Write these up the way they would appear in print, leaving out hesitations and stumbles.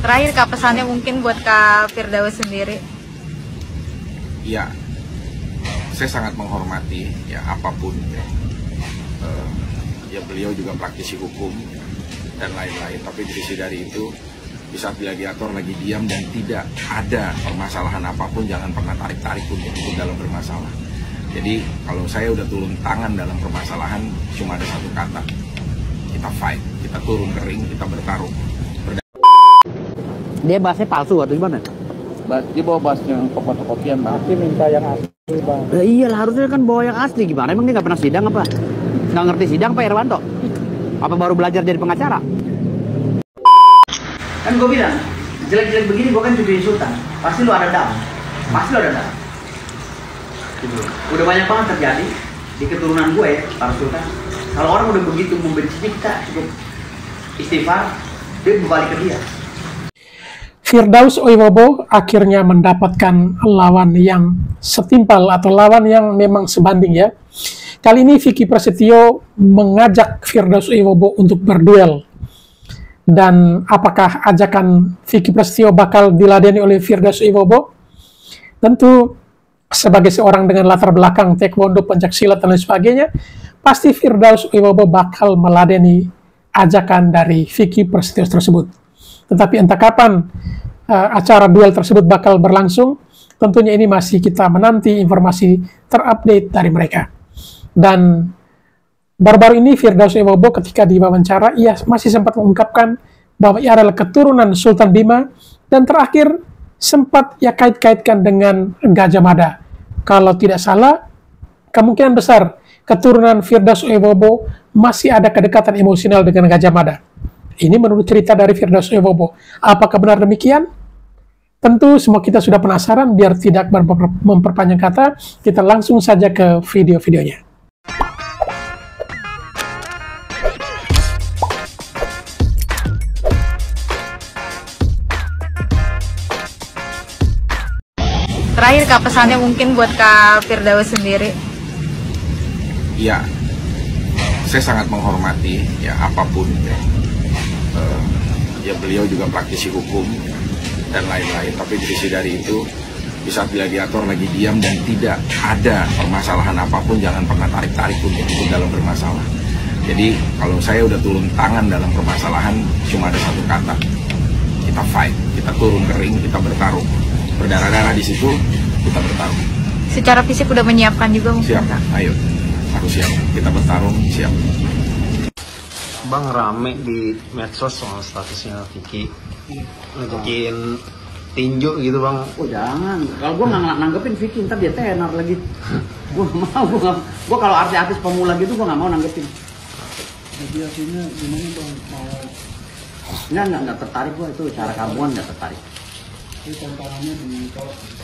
Terakhir Kak, pesannya mungkin buat Kak Firdaus sendiri. Ya, saya sangat menghormati ya apapun ya. Ya beliau juga praktisi hukum ya, dan lain-lain. Tapi di sisi dari itu, di saat gladiator lagi diam dan tidak ada permasalahan apapun, jangan pernah tarik-tarik untuk dalam bermasalah. Jadi kalau saya udah turun tangan dalam permasalahan, cuma ada satu kata, kita fight, kita turun ke ring, kita bertarung. Dia bahasnya palsu atau gimana? Dia bawa bahas yang fotokopian, Bang. Tapi minta yang asli, Bang. Iyalah, harusnya kan bawa yang asli. Gimana emang dia nggak pernah sidang apa? Nggak ngerti sidang Pak Irwanto? Apa baru belajar jadi pengacara? Kan gue bilang, jelek-jelek begini gue kan cucuin Sultan. Pasti lu ada down. Pasti lu ada down. Gitu. Udah banyak banget terjadi di keturunan gue ya, para Sultan. Kalau orang udah begitu membenci kita, cukup istighfar, dia kembali ke dia. Firdaus Oiwobo akhirnya mendapatkan lawan yang setimpal atau lawan yang memang sebanding ya. Kali ini Vicky Prasetyo mengajak Firdaus Oiwobo untuk berduel. Dan apakah ajakan Vicky Prasetyo bakal diladeni oleh Firdaus Oiwobo? Tentu sebagai seorang dengan latar belakang taekwondo, pencaksilat dan lain sebagainya, pasti Firdaus Oiwobo bakal meladeni ajakan dari Vicky Prasetyo tersebut. Tetapi entah kapan acara duel tersebut bakal berlangsung, tentunya ini masih kita menanti informasi terupdate dari mereka. Dan baru-baru ini Firdaus Oiwobo ketika diwawancara, ia masih sempat mengungkapkan bahwa ia adalah keturunan Sultan Bima, dan terakhir sempat ia kait-kaitkan dengan Gajah Mada. Kalau tidak salah, kemungkinan besar keturunan Firdaus Oiwobo masih ada kedekatan emosional dengan Gajah Mada. Ini menurut cerita dari Firdaus Oiwobo. Apakah benar demikian? Tentu semua kita sudah penasaran, biar tidak memperpanjang kata, kita langsung saja ke video-videonya. Terakhir Kak, pesannya mungkin buat Kak Firdaus sendiri. Ya, saya sangat menghormati ya apapun ya. Ya beliau juga praktisi hukum ya, dan lain-lain. Tapi di sisi dari itu, di saat gladiator lagi diam dan tidak ada permasalahan apapun, jangan pernah tarik-tarik untuk dalam bermasalah. Jadi kalau saya udah turun tangan dalam permasalahan, cuma ada satu kata, kita fight, kita turun ke ring, kita bertarung. Berdarah-darah di situ, kita bertarung. Secara fisik udah menyiapkan juga mungkin Siap, Kak? ayo, harus siap. Kita bertarung, siap. Bang, rame di medsos soal statusnya Vicky ngajakin tinju gitu Bang. Oh jangan, kalau gue nggak nanggepin Vicky ntar dia tenar lagi. Gue mau, gue kalau artis-artis pemula gitu gue nggak mau nanggepin. Jadi artinya gimana Bang? Mau Nggak tertarik gue itu, cara kamuan nggak tertarik. itu tantangannya di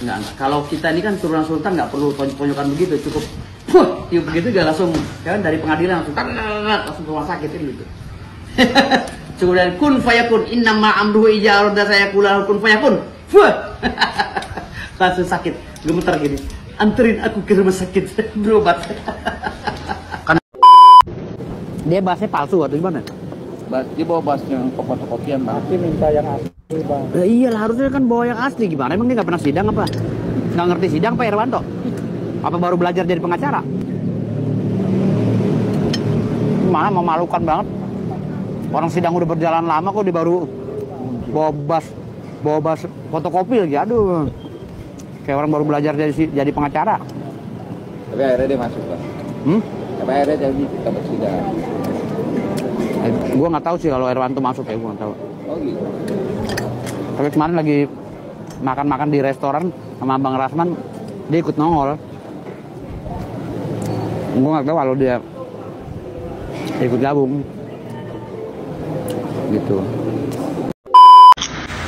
Nggak. Kalau kita ini kan turunan Sultan nggak perlu tonjok-tonjokan begitu, cukup tiup begitu udah langsung, kan dari pengadilan langsung ke rumah sakit gitu. Cukup dari kun fayakun, innama amruhu idza arada sayaqula kun fayakun. Langsung sakit, gemeter gini. Anterin aku ke rumah sakit berobat. Dia bahasnya palsu atau gimana? Dia bawa bahas yang fotokopian, Bang. tapi minta yang asli, Bang. Iyalah, harusnya kan bawa yang asli. Gimana emang dia nggak pernah sidang apa? Nggak ngerti sidang Pak Irwanto? Apa baru belajar jadi pengacara? Mana memalukan banget. Orang sidang udah berjalan lama kok dia baru bawa bahas fotokopi lagi. Aduh. Kayak orang baru belajar jadi pengacara. Tapi akhirnya dia masuk, Bang. Tapi akhirnya jadi kita bersidang. Gue nggak tahu sih kalau Irwanto masuk ya, gue nggak tahu. Oh gitu. Tapi kemarin lagi makan-makan di restoran sama Bang Rasman, dia ikut nongol. Gue nggak tahu kalau dia ikut gabung. Gitu.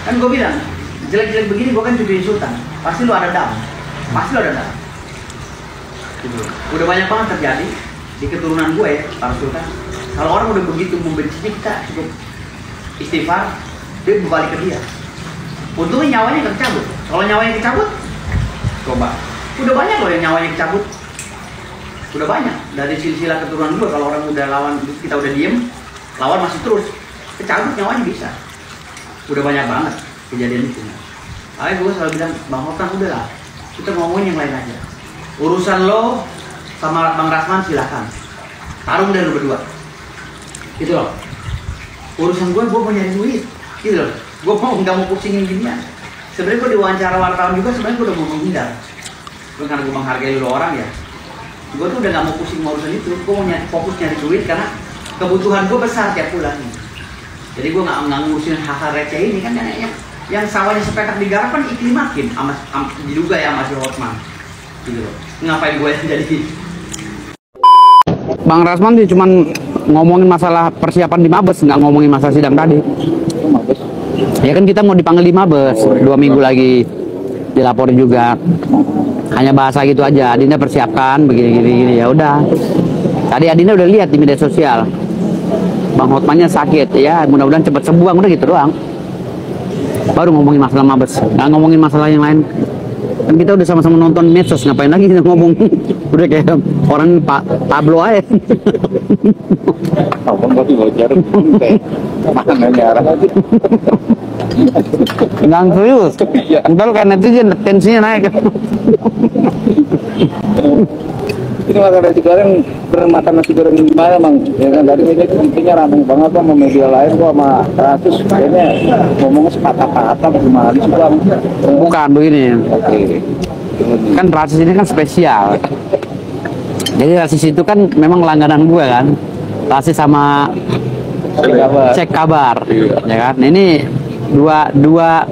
Kan gue bilang, jelek-jelek begini gue kan cucuin Sultan. Pasti lu ada down. Pasti lu ada down. Gitu. Udah banyak banget terjadi di keturunan gue ya, para Sultan. Kalau orang udah begitu membenci kita, cukup istighfar, dia kembali ke dia. Untungnya nyawanya nggak dicabut. Kalau nyawanya dicabut, coba. Udah banyak loh yang nyawanya dicabut. Udah banyak. Dari silsilah keturunan gue, kalau orang udah lawan, kita udah diem, lawan masih terus, kecabut nyawanya bisa. udah banyak banget kejadian itu. Makanya gue selalu bilang, Bang Hotman udah lah, kita ngomongin yang lain aja. Urusan lo sama Bang Rasman silakan, tarung deh lo berdua, gitu loh. Urusan gue mau nyari duit, gitu loh. Gue nggak mau pusingin ginian. Sebenarnya gue diwawancara wartawan juga sebenarnya gue udah mau menghindar. Karena gue menghargai lo orang ya. Gue tuh udah nggak mau pusing urusan itu. Gue mau fokus nyari duit karena kebutuhan gue besar tiap bulan. Jadi gue nggak ngurusin hal-hal receh ini kan yang sawahnya sepetak digarap kan iklimakin diduga ya masih Hotman. Gitu loh. Ngapain gue yang jadi? Bang Rasman sih cuman ngomongin masalah persiapan di Mabes, nggak ngomongin masalah sidang tadi. Ya kan kita mau dipanggil di Mabes 2 minggu lagi, dilaporin juga. Hanya bahasa gitu aja, Adinda persiapkan begini ya udah. Tadi Adinda udah lihat di media sosial, Bang Hotmannya sakit ya, mudah-mudahan cepat sembuh, udah gitu doang. Baru ngomongin masalah Mabes, nggak ngomongin masalah yang lain. Kan kita udah sama-sama nonton medsos, ngapain lagi kita ngomong? Udah kayak orang Pablo aja. Nggak serius, ntar kan netizen tensinya naik. Ini makan nasi goreng, makan nasi goreng gimana Bang? Ya kan dari media intinya ramai banget sama media lain kok sama Rasus kayaknya ngomongnya sepatah-patah gimana sih Bang? Bukan begini. Oke. Kan Rasis ini kan spesial. Jadi Rasis itu kan memang langganan gue kan. Rasis sama Cek Kabar, ya kan. Ini dua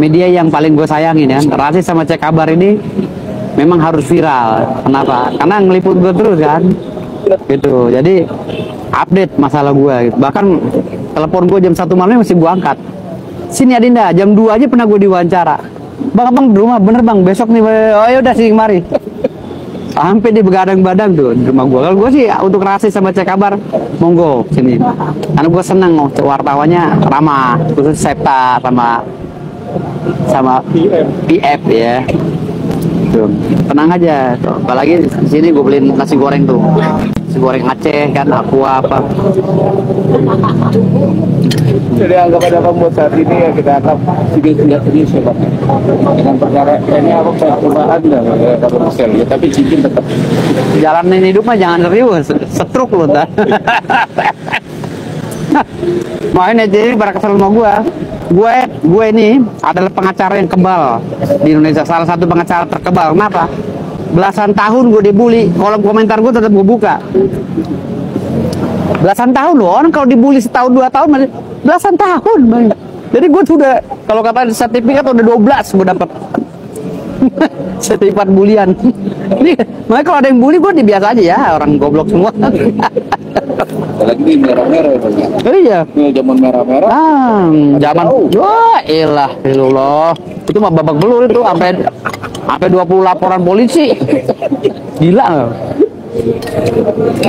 media yang paling gue sayangin ya. Rasis sama Cek Kabar ini memang harus viral. Kenapa? Karena ngeliput gue terus kan. Gitu. Jadi update masalah gue. Gitu. Bahkan telepon gue jam 1 malam masih gue angkat. Sini Adinda, jam 2 aja pernah gue diwawancara. Bang di rumah bener Bang, besok nih. Oh ya udah sini kemari. Sampai dia begadang-badang tuh di rumah gue. Kalau gue sih untuk Rasis sama Cek Kabar, monggo sini. Karena gue seneng wartawannya ramah, khusus Septa sama PF ya. Tuh, tenang aja. Tuh. Apalagi di sini gue beliin nasi goreng tuh, nasi goreng Aceh kan, aqua apa. Jadi anggap ada Bang buat saat ini ya kita anggap sudah serius ya Bang. Dengan perkara ini apa perubahan ya kalau sel ya tapi cincin tetap. Jalanin hidup mah jangan serius, setruk lu dah. Makanya jadi pada kesel sama gue ini adalah pengacara yang kebal di Indonesia, salah satu pengacara terkebal. Kenapa? Belasan tahun gue dibully, kolom komentar gue tetap gue buka. Belasan tahun loh, orang kalau dibully setahun 2 tahun masih belasan tahun bang. Jadi gue tuh udah, kalau kata sertifikat udah 12 gue dapat. Sertifikat bulian. Ini makanya kalau ada yang bully gue biasa aja ya, orang goblok semua. Lagi di merah-merah ya Bang. Iya. Ini zaman merah-merah. Zaman wah elah itu mah babak belur itu sampai 20 laporan polisi. Gila.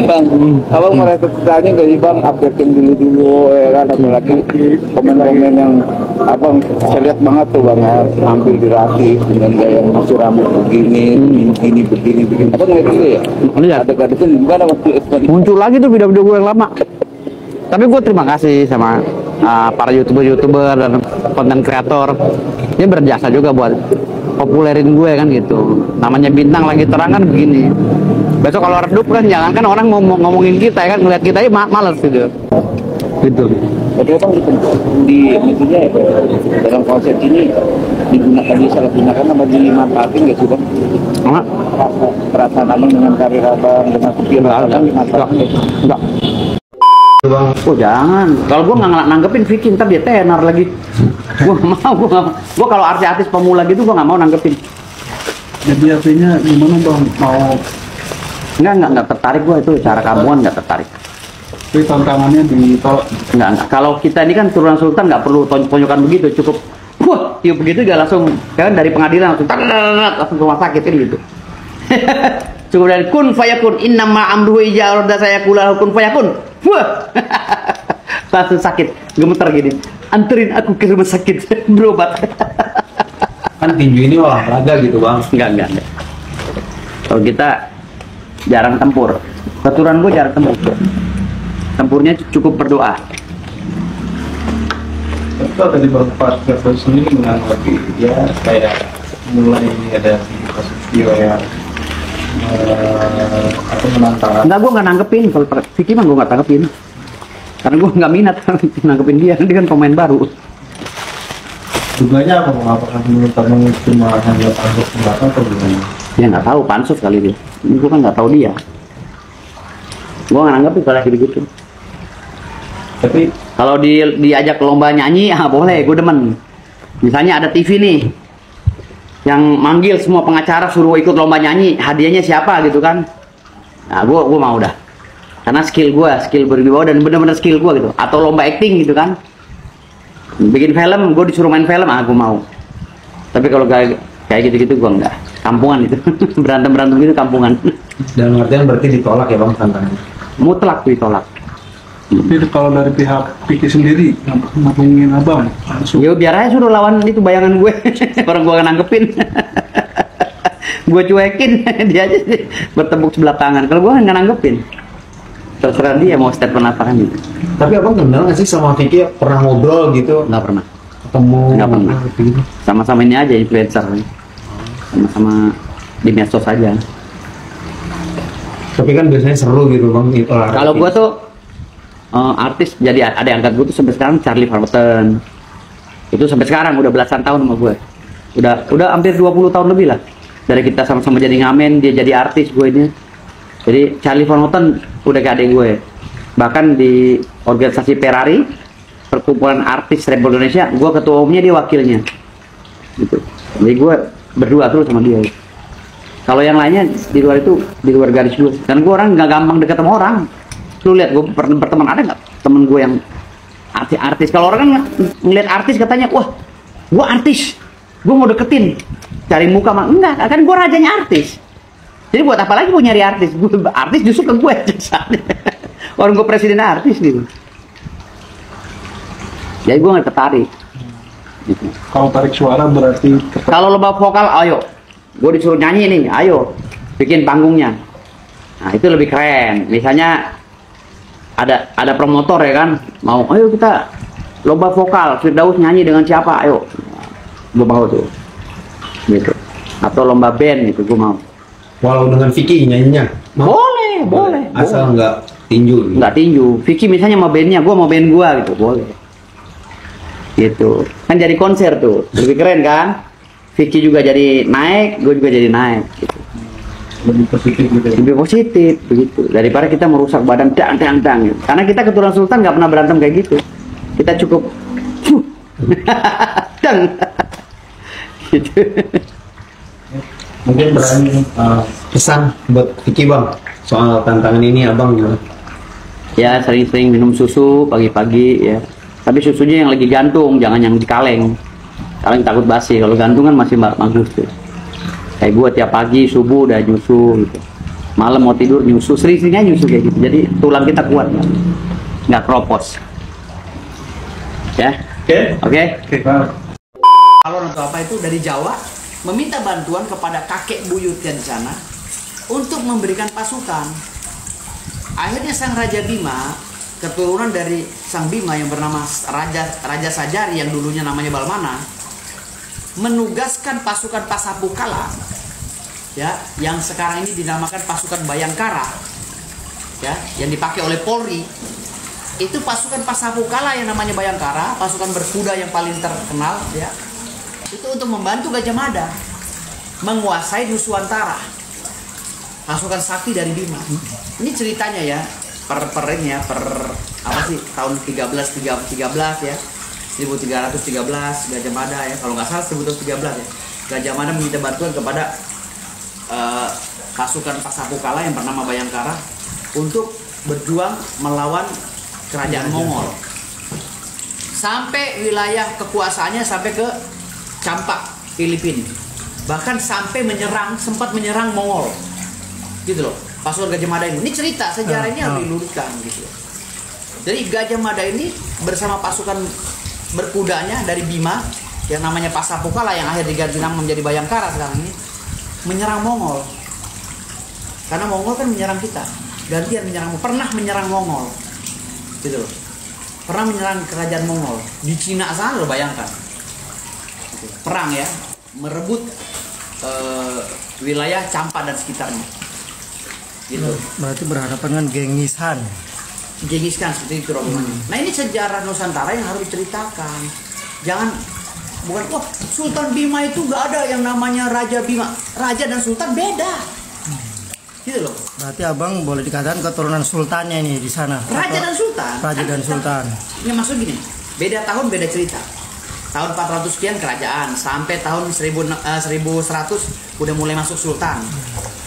Bang, abang merasa tanya dari Bang updatein dulu ya kan, apalagi komen-komen yang abang saya lihat banget tuh Bang ya, hampir dirasih dengan gaya masih rambut begini, begini. Abang ngeliat dulu ya? Lihat. Ada gadisnya gimana waktu Muncul lagi tuh video-video gue yang lama. Tapi gue terima kasih sama para youtuber dan konten kreator. Dia berjasa juga buat populerin gue kan gitu. Namanya bintang lagi terang kan begini. Besok kalau redup kan jangan kan orang ngomongin kita ya kan, ngeliat kita aja males gitu. Gitu. Tapi Bang di intinya dalam konsep ini disalahgunakan sama dimanfaatin nggak sih Bang? Perasaan abang dengan karir abang dengan pikiran abang dimanfaatin enggak. Bang, oh jangan. Kalau gue nggak nanggepin Vicky ntar dia tenar lagi. Gue mau. Gue kalau artis pemula gitu gue nggak mau nanggepin. Jadi artinya gimana Bang? Mau Enggak tertarik gue itu cara kamuan, nggak tertarik. Tapi tantangannya ditolak. Enggak. Kalau kita ini kan turunan sultan nggak perlu tonjokan begitu, cukup wah tiup begitu gak langsung kan dari pengadilan langsung ke rumah sakit kan gitu. Cukup dari kun fayakun innama amruhu iza arada sayaqula kun fayakun. Wah. Langsung sakit, gemeter gini. Anterin aku ke rumah sakit berobat. Kan tinju ini olahraga gitu Bang. Enggak. Kalau kita jarang tempur. Keturunan gue jarang tempur. Tempurnya cukup berdoa. Tapi kalau dari Bapak Gatot sendiri menanggapi ya kayak mulai ada video yang atau menantang. Enggak, gue nggak nanggepin. Kalau Vicky mah gue nggak tanggepin. Karena gue nggak minat nanggepin dia. Dia kan pemain baru. Dugaannya apa? Apakah menurut abang cuma hanya pansus belakang atau gimana? Ya nggak tahu, pansus kali dia. Ini gue kan nggak tahu dia. Gue nggak nanggepin kalau gitu-gitu. Tapi Kalau diajak lomba nyanyi, boleh, gue demen. Misalnya ada TV nih, yang manggil semua pengacara suruh ikut lomba nyanyi, hadiahnya siapa gitu kan? Nah, gue mau dah. Karena skill berwibawa dan bener-bener skill gue gitu. Atau lomba acting gitu kan? Bikin film, gue disuruh main film, gue mau. Tapi kalau kayak gitu-gitu gue enggak. Kampungan itu, berantem gitu kampungan. dalam artian berarti ditolak ya bang tantangannya? Mutlak ditolak. Tapi kalau dari pihak Vicky sendiri ngomongin abang langsung Ya biar aja suruh lawan itu bayangan gue. Orang gue akan nanggepin. Gue cuekin dia aja sih bertepuk sebelah tangan. Kalau gue nggak nanggepin, terserah dia mau statement apa kan gitu. Tapi abang kenal nggak sih sama Vicky, pernah ngobrol gitu? Nggak pernah. Ketemu? Nggak pernah. Gitu. Sama-sama ini aja influencer. Sama-sama di medsos aja. Tapi kan biasanya seru gitu bang. Kalau gue tuh artis, jadi ada yang angkat gue tuh sampai sekarang Charlie Van Houten. Itu sampai sekarang udah belasan tahun sama gue. Udah hampir 20 tahun lebih lah. Dari kita sama-sama jadi ngamen, dia jadi artis, gue ini. Jadi Charlie Van Houten udah kayak adik gue. Bahkan di organisasi Ferrari, perkumpulan artis rap Indonesia, gue ketua umumnya, dia wakilnya. Gitu. Jadi gue berdua terus sama dia. Kalau yang lainnya di luar itu, di luar garis gue. Dan gue orang nggak gampang deket sama orang. Lu lihat gue berteman, ada nggak temen gue yang artis? Kalau orang kan ngeliat artis katanya, wah, gue artis, gue mau deketin, cari muka mah enggak, kan gue rajanya artis. Jadi buat apa lagi gue nyari artis? Gue artis justru ke gue. Orang gue presiden artis gitu. Jadi gue nggak tertarik. Gitu. kalau tarik suara berarti Kalau lomba vokal, ayo, gue disuruh nyanyi nih, ayo, bikin panggungnya. Nah itu lebih keren. Misalnya ada promotor ya kan, mau, ayo kita lomba vokal, Firdaus nyanyi dengan siapa, ayo, gue mau tuh, gitu. Atau lomba band gitu, gue mau. Walau dengan Vicky nyanyinya? Boleh. Asal nggak tinju? Nggak tinju. Vicky misalnya mau bandnya, gue mau band gue gitu, boleh. Gitu, kan jadi konser tuh, lebih keren kan? Vicky juga jadi naik, gue juga jadi naik. Gitu. Lebih positif gitu ya? Lebih positif begitu daripada kita merusak badan dang gitu. Karena kita keturunan sultan nggak pernah berantem kayak gitu, kita cukup dang gitu. Mungkin berani pesan buat Vicky bang soal tantangan ini abang gimana? Ya sering-sering minum susu pagi-pagi ya, tapi susunya yang lagi gantung, jangan yang di kaleng takut basi. Kalau gantungan masih bagus tuh. Kayak gue tiap pagi subuh udah nyusu gitu, malam mau tidur nyusu, sering-seringnya nyusu kayak gitu. Jadi tulang kita kuat, nggak kropos. Ya, oke. Kalau atau apa itu dari Jawa meminta bantuan kepada kakek buyutnya di sana untuk memberikan pasukan. Akhirnya sang Raja Bima, keturunan dari sang Bima yang bernama Raja Sajari yang dulunya namanya Balmana, menugaskan pasukan Pasapukala ya, yang sekarang ini dinamakan pasukan Bayangkara ya, yang dipakai oleh Polri. Itu pasukan Pasapukala yang namanya Bayangkara, pasukan berkuda yang paling terkenal ya, itu untuk membantu Gajah Mada menguasai Nuswantara, pasukan sakti dari Bima. Ini ceritanya ya, per apa sih, tahun 1313 ya, 1313 Gajah Mada ya, kalau nggak salah 1313 ya, Gajah Mada meminta bantuan kepada pasukan Pasapukala yang bernama Bayangkara untuk berjuang melawan kerajaan Mongol. Sampai wilayah kekuasaannya sampai ke Campak, Filipina. Bahkan sampai sempat menyerang Mongol. Gitu loh, pasukan Gajah Mada ini. Ini cerita sejarahnya harus diluruskan gitu. Jadi Gajah Mada ini bersama pasukan berkudanya dari Bima yang namanya Pasapukala yang akhir diganti nama menjadi Bayangkara sekarang ini, menyerang Mongol. Karena Mongol kan menyerang kita, gantian menyerang, pernah menyerang Mongol gitu loh. pernah menyerang kerajaan Mongol di Cina sana, lo bayangkan. Perang ya, merebut wilayah Champa dan sekitarnya. Gitu. Berarti berhadapan dengan Genghis Khan. Genghis Khan seperti itu rombongannya. Nah ini sejarah Nusantara yang harus diceritakan. Jangan bukan wah Sultan Bima itu gak ada yang namanya Raja Bima. Raja dan Sultan beda. Gitu loh. Berarti abang boleh dikatakan keturunan sultannya ini di sana. Raja dan Sultan. Raja dan Sultan. Ini maksud gini, beda tahun beda cerita. Tahun 400 sekian kerajaan sampai tahun 1100 udah mulai masuk Sultan.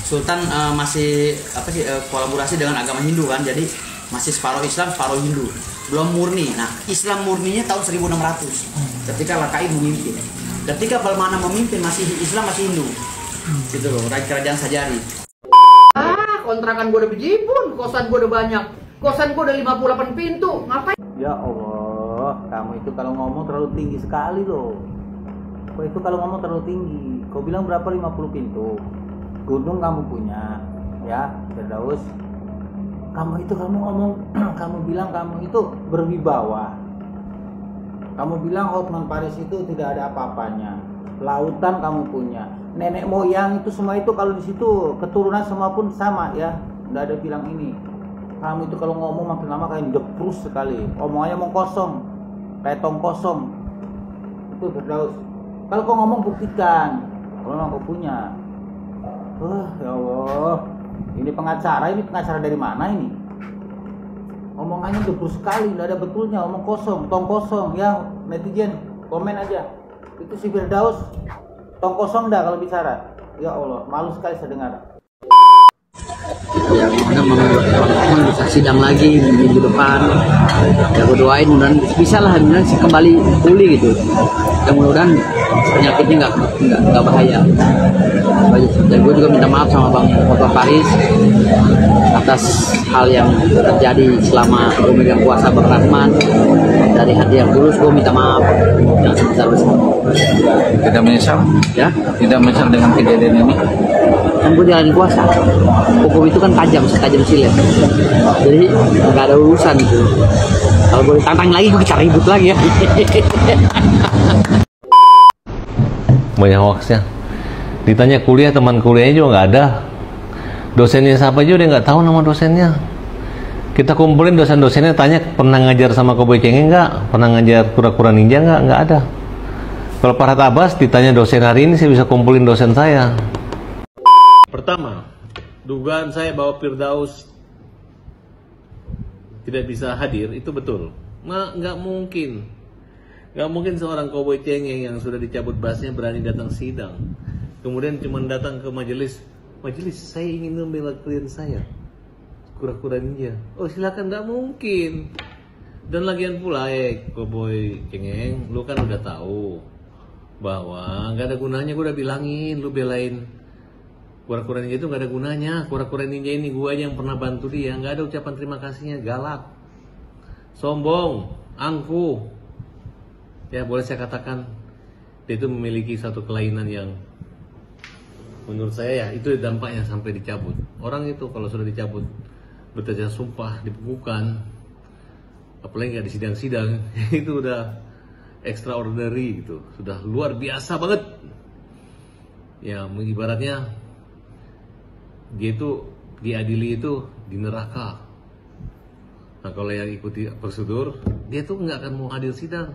Sultan masih kolaborasi dengan agama Hindu kan, jadi masih separuh Islam, separuh Hindu. Belum murni. Nah, Islam murninya tahun 1600. Ketika Lakai memimpin. Ketika Balmana memimpin masih Islam masih Hindu. Gitu loh, kerajaan Sajari. Kontrakan gue udah bejibun, kosan gue udah banyak. Kosan gue udah 58 pintu. Ngapain? Ya Allah, kamu itu kalau ngomong terlalu tinggi sekali loh. Kau itu kalau ngomong terlalu tinggi. Kau bilang berapa 50 pintu? Gunung kamu punya, ya, Firdaus. Kamu ngomong, kamu bilang kamu itu berwibawa. Kamu bilang Hotman Paris itu tidak ada apa-apanya. Lautan kamu punya. Nenek moyang itu semua itu kalau di situ keturunan semua pun sama ya. Nggak ada bilang ini. Kamu itu kalau ngomong makin lama kayak deprus sekali. Omongannya mau kosong, kayak tong kosong. Itu Firdaus. Kalau kau ngomong buktikan. Kalau memang kau punya. Ya Allah. Ini pengacara dari mana ini? Omongannya deprus sekali, nggak ada betulnya. Omong kosong, tong kosong. Ya netizen komen aja. Itu si Firdaus tong kosong dah kalau bicara. Ya Allah, malu sekali saya dengar. Ya mudah-mudahan bisa sidang lagi minggu depan. Ya gue doain mudah-mudahan bisa lah kembali pulih gitu. Dan mudah-mudahan penyakitnya nggak bahaya. Dan gue juga minta maaf sama Bang Hotman Paris atas hal yang terjadi selama gue megang kuasa Bang Rasman. Dari hati yang tulus gue minta maaf yang sebesar-besar. Tidak menyesal? Ya? Tidak menyesal dengan kejadian ini? Kan gue jalanin kuasa. Hukum itu kan tajam silet. Jadi nggak ada urusan gitu. Kalau gue ditantang lagi gue kita ribut lagi ya. Banyak hoaxnya. Ditanya kuliah, teman kuliahnya juga nggak ada. Dosennya siapa aja udah nggak tahu nama dosennya. Kita kumpulin dosen-dosennya, tanya pernah ngajar sama Cowboy Cengeng nggak? Pernah ngajar kura-kura ninja nggak? Nggak ada. Kalau Farhad Abbas ditanya dosen hari ini, saya bisa kumpulin dosen saya. Pertama, dugaan saya bahwa Firdaus tidak bisa hadir itu betul. Nggak mungkin. Nggak mungkin seorang Cowboy Cengeng yang sudah dicabut basnya berani datang sidang. Kemudian cuma datang ke majelis, saya ingin membela klien saya. Kura-kura ninja. Oh silakan, nggak mungkin. Dan lagian pula Cowboy Cengeng, lu kan udah tahu bahwa nggak ada gunanya. Gue udah bilangin, lu belain kura-kura ninja itu nggak ada gunanya. Kura-kura ninja ini gue aja yang pernah bantu dia, nggak ada ucapan terima kasihnya. Galak, sombong, angkuh. Ya boleh saya katakan dia itu memiliki satu kelainan yang menurut saya ya itu dampaknya sampai dicabut. Orang itu kalau sudah dicabut berterjang sumpah, dibukukan, apalagi nggak di sidang-sidang, itu udah extraordinary gitu, sudah luar biasa banget. Ya ibaratnya dia itu diadili itu di neraka. Nah kalau yang ikuti prosedur, dia tuh nggak akan mau hadir sidang.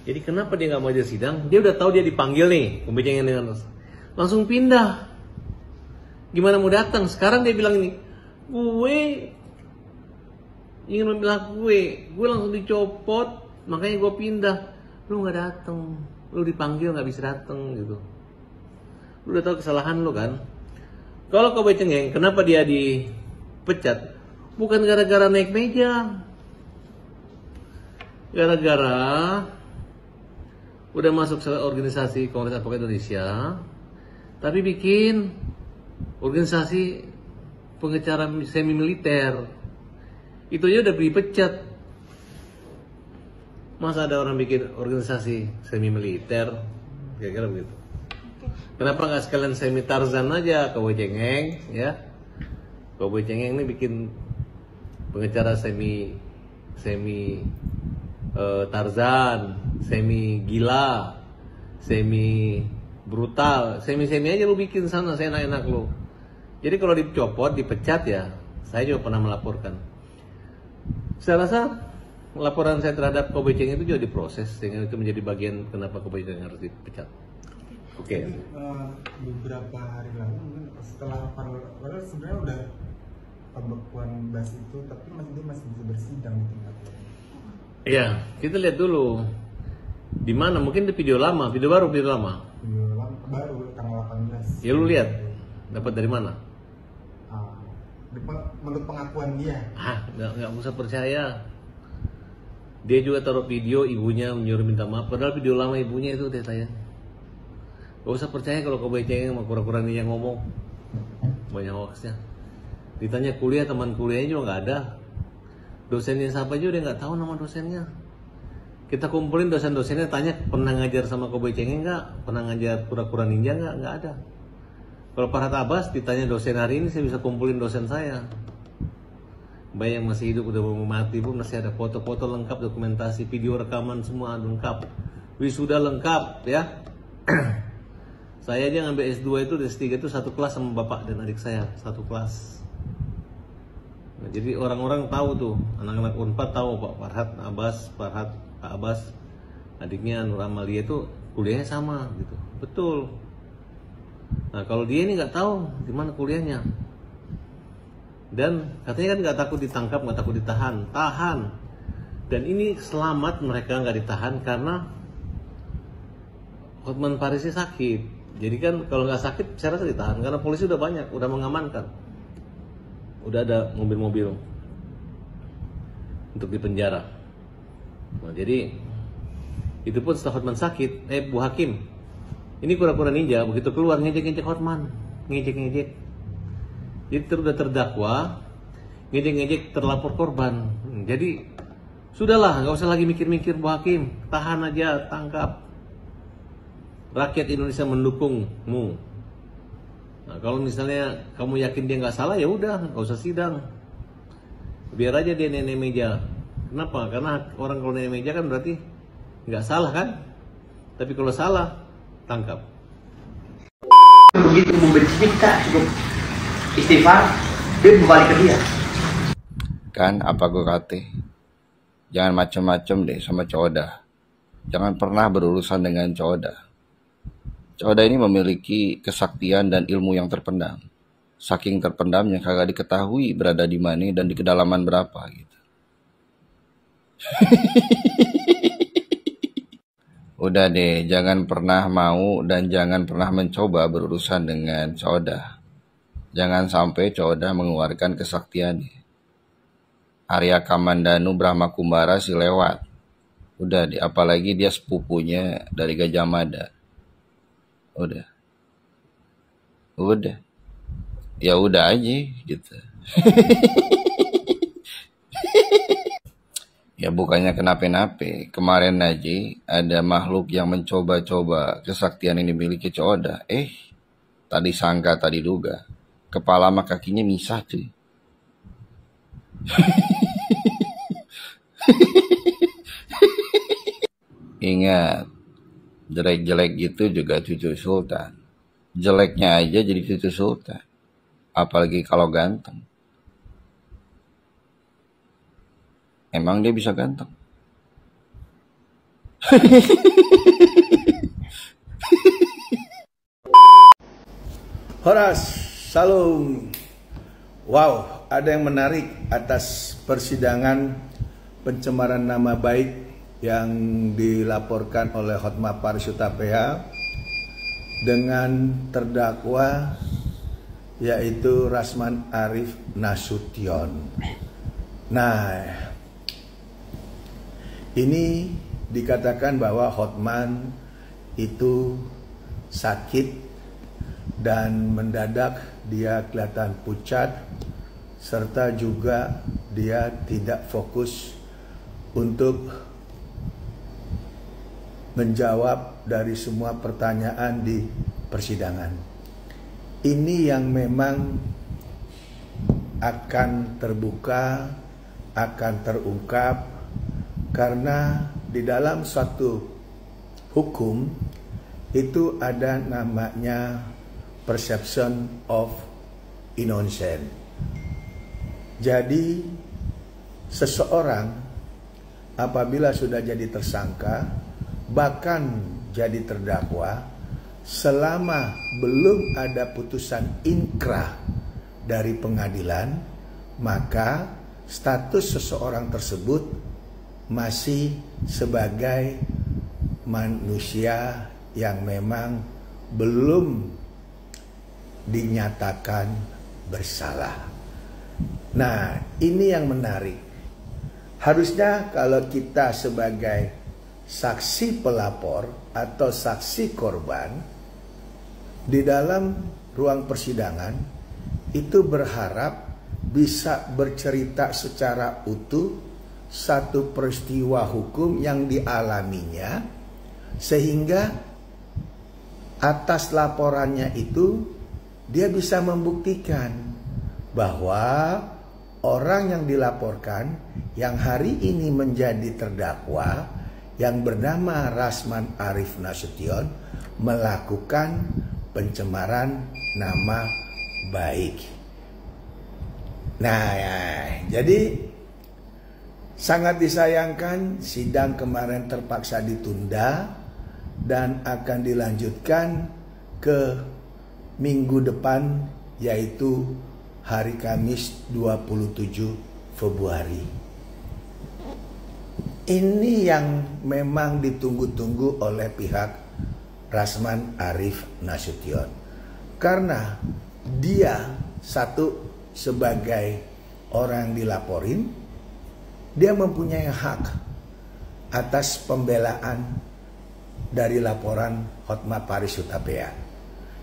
Jadi kenapa dia nggak mau hadir sidang? Dia udah tahu dia dipanggil nih, pembicaraan dengan langsung pindah. Gimana mau datang? Sekarang dia bilang ini, gue ingin membela gue langsung dicopot, makanya gue pindah. Lu nggak datang, lu dipanggil nggak bisa datang gitu. Lu udah tahu kesalahan lu kan? Kalau Cowboy Cengeng, kenapa dia dipecat? Bukan gara-gara naik meja, gara-gara udah masuk organisasi Kongres Advokat Indonesia, tapi bikin organisasi pengacara semi militer. Itu aja udah dipecat. Masa ada orang bikin organisasi semi militer? Kira-kira begitu. Kenapa nggak sekalian semi Tarzan aja Cowboy Cengeng ya? Cowboy Cengeng ini bikin pengacara semi semi Tarzan, semi gila, semi brutal, semi aja lu bikin sana, saya enak-enak lu. Jadi kalau dicopot, dipecat ya, saya juga pernah melaporkan. Saya rasa laporan saya terhadap Kobe Cheng itu juga diproses, sehingga itu menjadi bagian kenapa Kobe Cheng harus dipecat. Oke. Beberapa hari lalu mungkin setelah padahal sebenarnya udah pembekuan bas itu, tapi dia masih bisa bersidang di tingkat. Iya, kita lihat dulu di mana, mungkin di video lama, video baru, video lama. Video lama baru tanggal 18. Ya lu lihat, dapat dari mana? Menurut pengakuan dia. Nggak usah percaya. Dia juga taruh video ibunya menyuruh minta maaf, padahal video lama ibunya itu dia tayang. Gak usah percaya kalau Kobe Cheng sama kura-kura ini yang ngomong. Banyak hoaxnya. Ditanya kuliah, teman kuliahnya juga nggak ada. Dosennya siapa aja udah nggak tahu nama dosennya. Kita kumpulin dosen-dosennya, tanya pernah ngajar sama Kobe Cheng nggak? Pernah ngajar kura-kura ninja nggak? Nggak ada. Kalau Farhad Abbas ditanya dosen hari ini, saya bisa kumpulin dosen saya. Baik yang masih hidup udah mau mati pun masih ada foto-foto lengkap, dokumentasi, video rekaman semua lengkap, wisuda lengkap ya. Saya aja ngambil S2 itu, S3 itu satu kelas sama bapak dan adik saya, satu kelas. Nah, jadi orang-orang tahu tuh, anak-anak Unpad tahu Pak Farhad Abbas, adiknya Nur Amalia itu kuliahnya sama gitu, betul. Nah kalau dia ini nggak tahu di mana kuliahnya, dan katanya kan nggak takut ditangkap, nggak takut ditahan, tahan. Dan ini selamat mereka nggak ditahan karena Hotman Parisnya sakit. Jadi kan kalau nggak sakit, saya rasa ditahan karena polisi udah banyak, udah mengamankan, udah ada mobil-mobil untuk dipenjara. Nah, jadi itu pun setelah Hotman sakit, Bu Hakim, ini kura-kura ninja begitu keluar ngejek-ngejek Hotman, ngejek-ngejek. Jadi udah terdakwa, ngejek-ngejek terlapor korban. Jadi sudahlah, nggak usah lagi mikir-mikir Bu Hakim, tahan aja, tangkap. Rakyat Indonesia mendukungmu. Nah, kalau misalnya kamu yakin dia nggak salah, ya udah, nggak usah sidang. Biar aja dia nenek meja. Kenapa? Karena orang kalau nenek meja kan berarti nggak salah kan? Tapi kalau salah, tangkap. Begitu membenci kita cukup istighfar, dia kembali ke dia. Kan apa gue kata? Jangan macem-macem deh sama Coda. Jangan pernah berurusan dengan Coda. Coda ini memiliki kesaktian dan ilmu yang terpendam. Saking terpendamnya kagak diketahui berada di mana dan di kedalaman berapa gitu. Udah deh, jangan pernah mau dan jangan pernah mencoba berurusan dengan Coda. Jangan sampai Coda mengeluarkan kesaktiannya. Arya Kamandanu Brahma Kumbara sih lewat. Udah deh, apalagi dia sepupunya dari Gajah Mada. Udah. Ya udah aja gitu. Ya bukannya kenapa-napa. Kemarin aja ada makhluk yang mencoba-coba kesaktian yang dimiliki Coda. Tadi sangka, tadi duga. Kepala sama kakinya misah cuy. Ingat, jelek-jelek gitu juga cucu sultan. Jeleknya aja jadi cucu sultan. Apalagi kalau ganteng. Emang dia bisa ganteng? Horas, Salam. Wow, ada yang menarik atas persidangan pencemaran nama baik yang dilaporkan oleh Hotma Paris Hutapea dengan terdakwa yaitu Rasman Arif Nasution. Nah, ini dikatakan bahwa Hotman itu sakit dan mendadak dia kelihatan pucat serta juga dia tidak fokus untuk menjawab dari semua pertanyaan di persidangan. Ini yang memang akan terbuka akan terungkap karena di dalam suatu hukum itu ada namanya perception of innocence. Jadi seseorang apabila sudah jadi tersangka bahkan jadi terdakwa, selama belum ada putusan inkrah dari pengadilan, maka status seseorang tersebut masih sebagai manusia yang memang belum dinyatakan bersalah. Nah, ini yang menarik. Harusnya kalau kita sebagai saksi pelapor atau saksi korban di dalam ruang persidangan itu berharap bisa bercerita secara utuh satu peristiwa hukum yang dialaminya, sehingga atas laporannya itu dia bisa membuktikan bahwa orang yang dilaporkan yang hari ini menjadi terdakwa yang bernama Rasman Arif Nasution melakukan pencemaran nama baik. Nah, ya, jadi sangat disayangkan sidang kemarin terpaksa ditunda dan akan dilanjutkan ke minggu depan, yaitu hari Kamis 27 Februari. Ini yang memang ditunggu-tunggu oleh pihak Rasman Arif Nasution, karena dia satu sebagai orang yang dilaporin, dia mempunyai hak atas pembelaan dari laporan Hotma Paris Hutapea.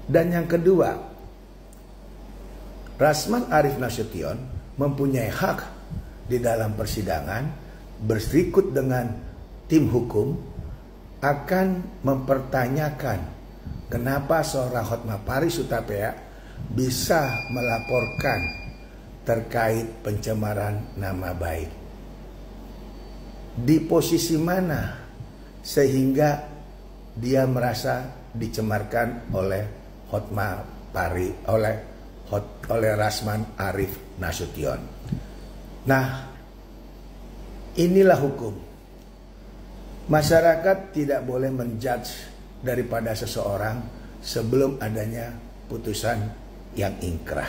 Dan yang kedua, Rasman Arif Nasution mempunyai hak di dalam persidangan berserikut dengan tim hukum akan mempertanyakan kenapa seorang Hotma Paris Hutapea bisa melaporkan terkait pencemaran nama baik. Di posisi mana sehingga dia merasa dicemarkan oleh Hotma Paris, oleh Rasman Arif Nasution. Nah, inilah hukum. Masyarakat tidak boleh menjudge daripada seseorang sebelum adanya putusan yang ingkrah.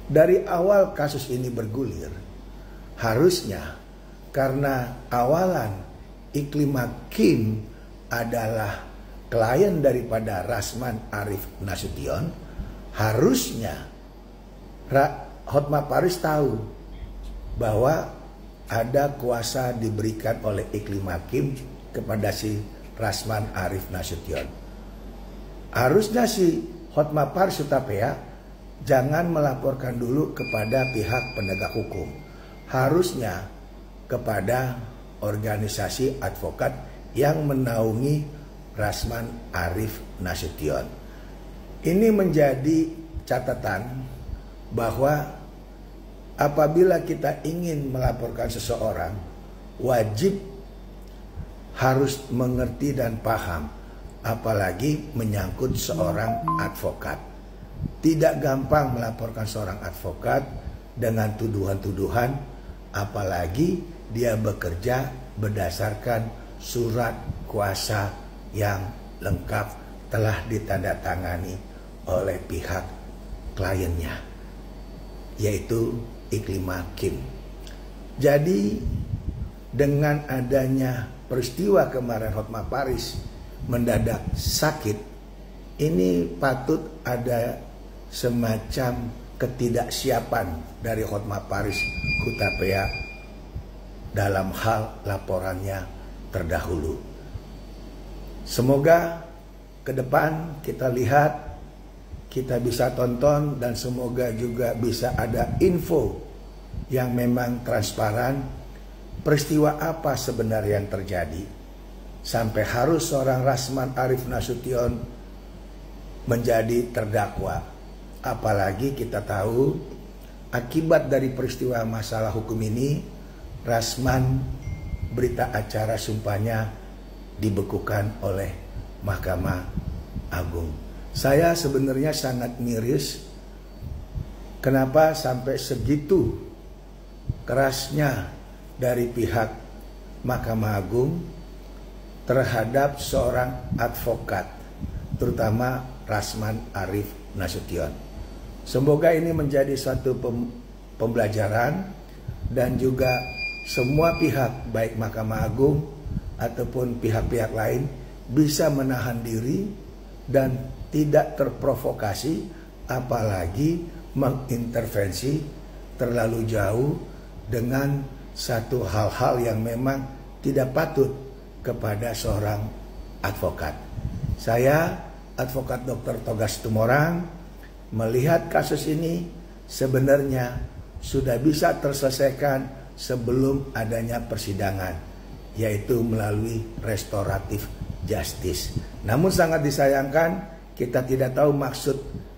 Dari awal kasus ini bergulir, harusnya karena awalan Iklim Hakim adalah klien daripada Rasman Arif Nasution, harusnya Hotma Paris tahu bahwa ada kuasa diberikan oleh Iklim Hakim kepada si Rasman Arif Nasution. Harusnya si Hotma Paris Hutapea jangan melaporkan dulu kepada pihak penegak hukum. Harusnya kepada organisasi advokat yang menaungi Rasman Arif Nasution. Ini menjadi catatan bahwa apabila kita ingin melaporkan seseorang, wajib harus mengerti dan paham, apalagi menyangkut seorang advokat. Tidak gampang melaporkan seorang advokat dengan tuduhan-tuduhan, apalagi dia bekerja berdasarkan surat kuasa yang lengkap telah ditandatangani oleh pihak kliennya, yaitu Iklim Hakim. Jadi dengan adanya peristiwa kemarin Hotma Paris mendadak sakit, ini patut ada semacam ketidaksiapan dari Hotma Paris Hutapea dalam hal laporannya terdahulu. Semoga ke depan kita lihat, kita bisa tonton, dan semoga juga bisa ada info yang memang transparan, peristiwa apa sebenarnya yang terjadi sampai harus seorang Rasman Arif Nasution menjadi terdakwa. Apalagi kita tahu akibat dari peristiwa masalah hukum ini, Rasman berita acara sumpahnya dibekukan oleh Mahkamah Agung. Saya sebenarnya sangat miris kenapa sampai segitu kerasnya dari pihak Mahkamah Agung terhadap seorang advokat, terutama Rasman Arief Nasution. Semoga ini menjadi suatu pembelajaran dan juga semua pihak, baik Mahkamah Agung ataupun pihak-pihak lain, bisa menahan diri dan tidak terprovokasi, apalagi mengintervensi terlalu jauh dengan satu hal-hal yang memang tidak patut kepada seorang advokat. Saya, advokat Dr. Togas Tumorang, melihat kasus ini sebenarnya sudah bisa terselesaikan sebelum adanya persidangan, yaitu melalui restoratif justice. Namun sangat disayangkan kita tidak tahu maksud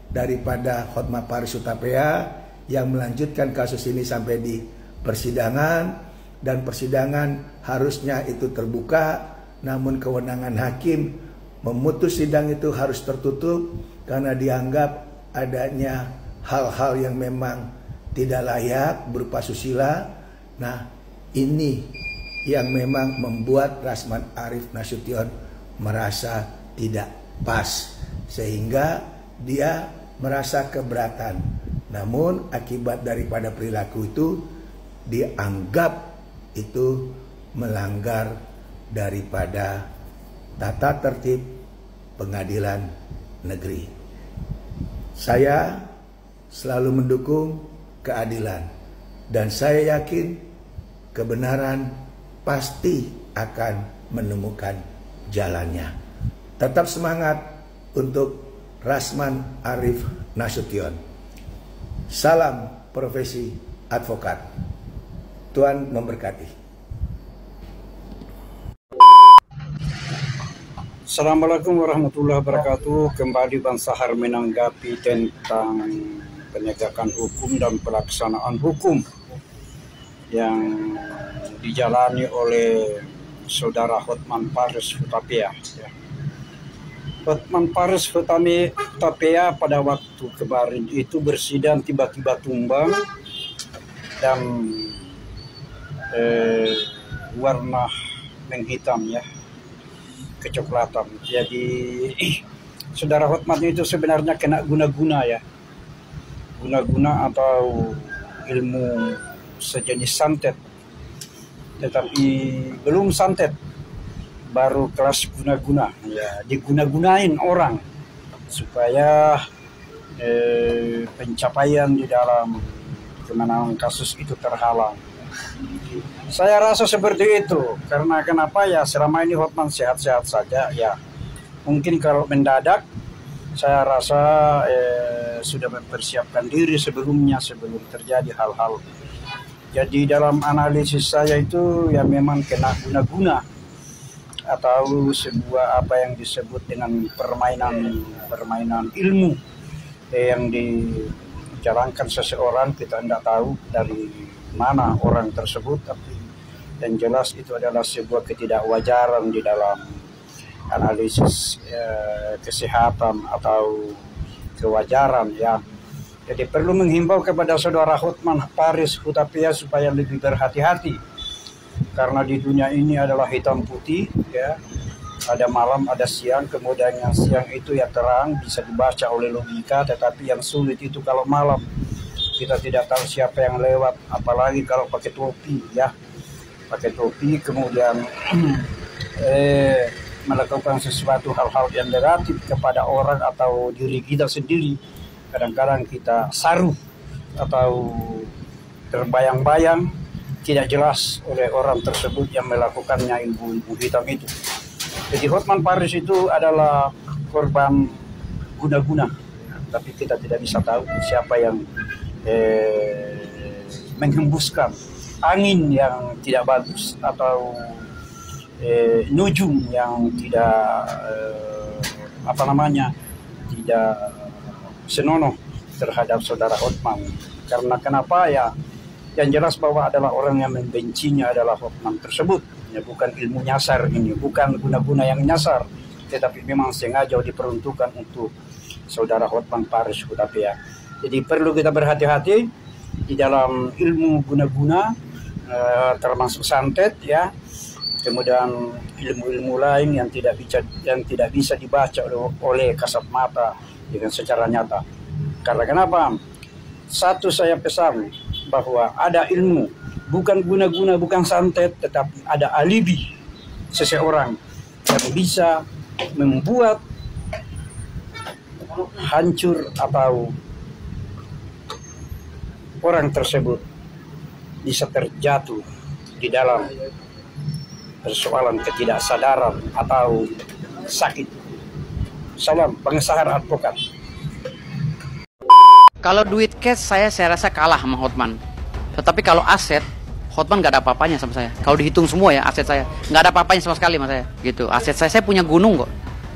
daripada Hotma Paris Hutapea yang melanjutkan kasus ini sampai di persidangan, dan persidangan harusnya itu terbuka, namun kewenangan hakim memutus sidang itu harus tertutup karena dianggap adanya hal-hal yang memang tidak layak berupa susila. Nah, ini yang memang membuat Rasman Arief Nasution merasa tidak pas, sehingga dia merasa keberatan. Namun akibat daripada perilaku itu dianggap itu melanggar daripada tata tertib pengadilan negeri. Saya selalu mendukung keadilan dan saya yakin kebenaran pasti akan menemukan jalannya. Tetap semangat untuk Rasman Arief Nasution. Salam profesi advokat. Tuhan memberkati. Assalamualaikum warahmatullahi wabarakatuh. Kembali Bang Sahar menanggapi tentang penegakan hukum dan pelaksanaan hukum yang dijalani oleh saudara Hotman Paris Hutapea. Hotman Paris Hutapea pada waktu kemarin itu bersidang tiba-tiba tumbang dan warna menghitam ya, kecoklatan. Jadi saudara Hotman itu sebenarnya kena guna-guna ya, guna-guna atau ilmu sejenis santet, tetapi belum santet, baru kelas guna-guna ya, diguna-gunain orang supaya pencapaian di dalam kemenangan kasus itu terhalang. Saya rasa seperti itu karena kenapa ya, selama ini Hotman sehat-sehat saja ya. Mungkin kalau mendadak saya rasa sudah mempersiapkan diri sebelumnya sebelum terjadi hal-hal. Jadi dalam analisis saya itu ya memang kena guna-guna atau sebuah apa yang disebut dengan permainan ilmu yang dijalankan seseorang. Kita tidak tahu dari mana orang tersebut, tapi yang jelas itu adalah sebuah ketidakwajaran di dalam analisis kesehatan atau kewajaran ya. Jadi perlu menghimbau kepada saudara Hotman Paris Hutapea supaya lebih berhati-hati, karena di dunia ini adalah hitam putih ya, ada malam ada siang, kemudian yang siang itu ya terang bisa dibaca oleh logika, tetapi yang sulit itu kalau malam kita tidak tahu siapa yang lewat, apalagi kalau pakai topi ya, pakai topi kemudian melakukan sesuatu hal-hal yang negatif kepada orang atau diri kita sendiri. Kadang-kadang kita saruh atau terbayang-bayang tidak jelas oleh orang tersebut yang melakukannya ilmu hitam itu. Jadi Hotman Paris itu adalah korban guna-guna, tapi kita tidak bisa tahu siapa yang menghembuskan angin yang tidak bagus atau nujum yang tidak tidak senonoh terhadap saudara Hotman. Karena kenapa ya, Yang jelas bahwa adalah orang yang membencinya adalah Hotman tersebut. Ya, bukan ilmu nyasar ini, bukan guna-guna yang nyasar, tetapi memang sengaja diperuntukkan untuk saudara Hotman Paris Hutapea. Jadi perlu kita berhati-hati di dalam ilmu guna-guna, termasuk santet ya. Kemudian ilmu-ilmu lain yang tidak bisa dibaca oleh kasat mata dengan secara nyata. Karena kenapa? Satu saya pesan bahwa ada ilmu, bukan guna-guna, bukan santet, tetapi ada alibi seseorang yang bisa membuat hancur atau orang tersebut bisa terjatuh di dalam persoalan ketidaksadaran atau sakit. Salam pengesahan advokat. Kalau duit cash saya rasa kalah sama Hotman. Tetapi kalau aset, Hotman nggak ada apa-apanya sama saya. Kalau dihitung semua ya aset saya, nggak ada apa-apanya sama sekali sama saya. Gitu. Aset saya punya gunung kok.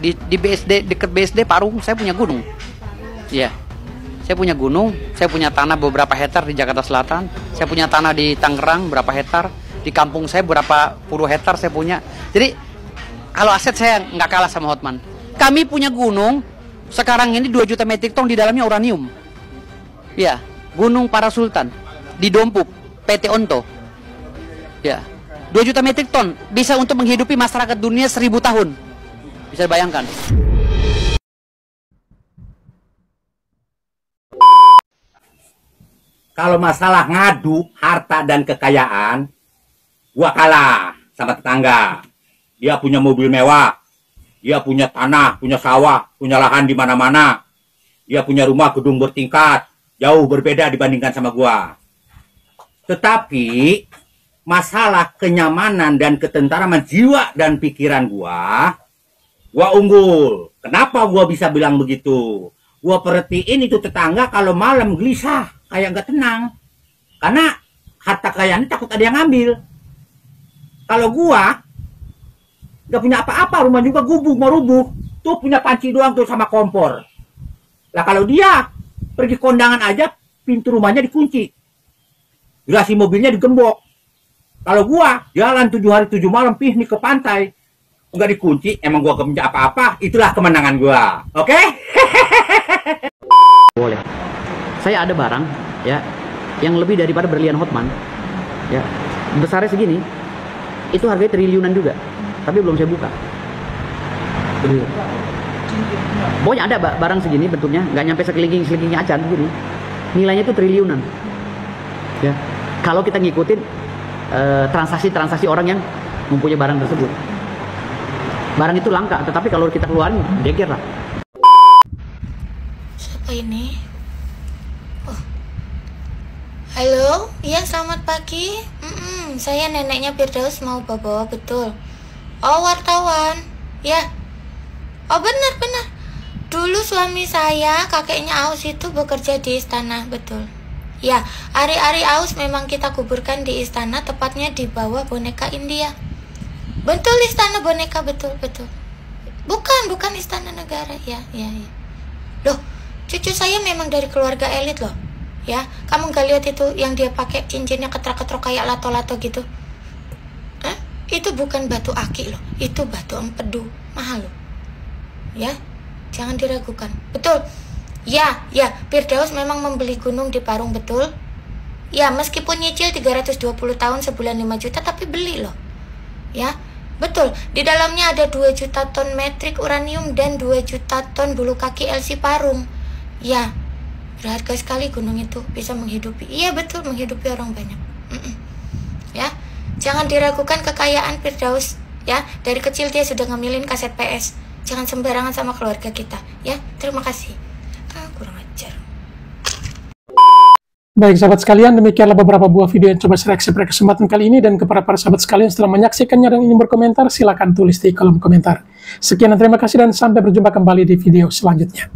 Di BSD, deket BSD Parung, saya punya gunung. Iya. Saya punya gunung, saya punya tanah beberapa hektar di Jakarta Selatan. Saya punya tanah di Tangerang berapa hektar. Di kampung saya berapa puluh hektar saya punya. Jadi kalau aset saya nggak kalah sama Hotman. Kami punya gunung sekarang ini 2 juta metrik ton, di dalamnya uranium. Ya, Gunung Parasultan di Dompup, PT Onto. Ya, 2 juta metrik ton bisa untuk menghidupi masyarakat dunia 1000 tahun. Bisa bayangkan. Kalau masalah ngadu harta dan kekayaan, gua kalah sama tetangga. Dia punya mobil mewah, dia punya tanah, punya sawah, punya lahan di mana-mana. Dia punya rumah gedung bertingkat, jauh berbeda dibandingkan sama gua. Tetapi masalah kenyamanan dan ketenteraman jiwa dan pikiran gua unggul. Kenapa gua bisa bilang begitu? Gua perhatiin itu tetangga kalau malam gelisah, kayak nggak tenang. Karena harta kekayaannya takut ada yang ngambil. Kalau gua nggak punya apa-apa, rumah juga gubuk mau rubuh, tuh punya panci doang tuh sama kompor. Lah kalau dia pergi kondangan aja, pintu rumahnya dikunci, garasi mobilnya digembok. Kalau gua jalan 7 hari 7 malam piknik ke pantai, nggak dikunci, emang gua gak punya apa-apa, itulah kemenangan gua. Oke? Boleh. Saya ada barang ya yang lebih daripada berlian Hotman. Ya, besarnya segini. Itu harganya triliunan juga, tapi belum saya buka. Pokoknya ada barang segini bentuknya, nggak nyampe sekelingking acan begini. Nilainya itu triliunan. Ya, kalau kita ngikutin transaksi orang yang mempunyai barang tersebut. Barang itu langka, tetapi kalau kita keluarin, geger lah. Siapa ini? Oh. Halo, iya selamat pagi. Saya neneknya Firdaus mau bawa, betul. Oh, wartawan. Ya. Oh, benar. Dulu suami saya, kakeknya Aus itu bekerja di istana, betul. Ya, Ari Aus memang kita kuburkan di istana, tepatnya di bawah boneka India. Betul, istana boneka, betul. Bukan istana negara, ya. Loh, cucu saya memang dari keluarga elit loh. Ya, kamu gak lihat itu yang dia pakai cincinnya ketrok-ketrok kayak lato-lato gitu? Itu bukan batu aki loh, itu batu empedu, mahal loh. Ya, jangan diragukan. Betul. Ya, Firdaus memang membeli gunung di Parung, betul. Ya, meskipun nyicil 320 tahun sebulan 5 juta, tapi beli loh. Ya, betul. Di dalamnya ada 2 juta ton metrik uranium dan 2 juta ton bulu kaki LC Parung. Ya, berharga sekali gunung itu, bisa menghidupi. Iya betul, menghidupi orang banyak. Ya, jangan diragukan kekayaan Firdaus. Ya, dari kecil dia sudah ngemilin kaset PS. Jangan sembarangan sama keluarga kita. Ya, terima kasih. Kurang ajar. Baik sahabat sekalian, demikianlah beberapa buah video yang coba saya reaksi pada kesempatan kali ini. Dan kepada para sahabat sekalian setelah menyaksikannya dan ingin berkomentar, silakan tulis di kolom komentar. Sekian dan terima kasih, dan sampai berjumpa kembali di video selanjutnya.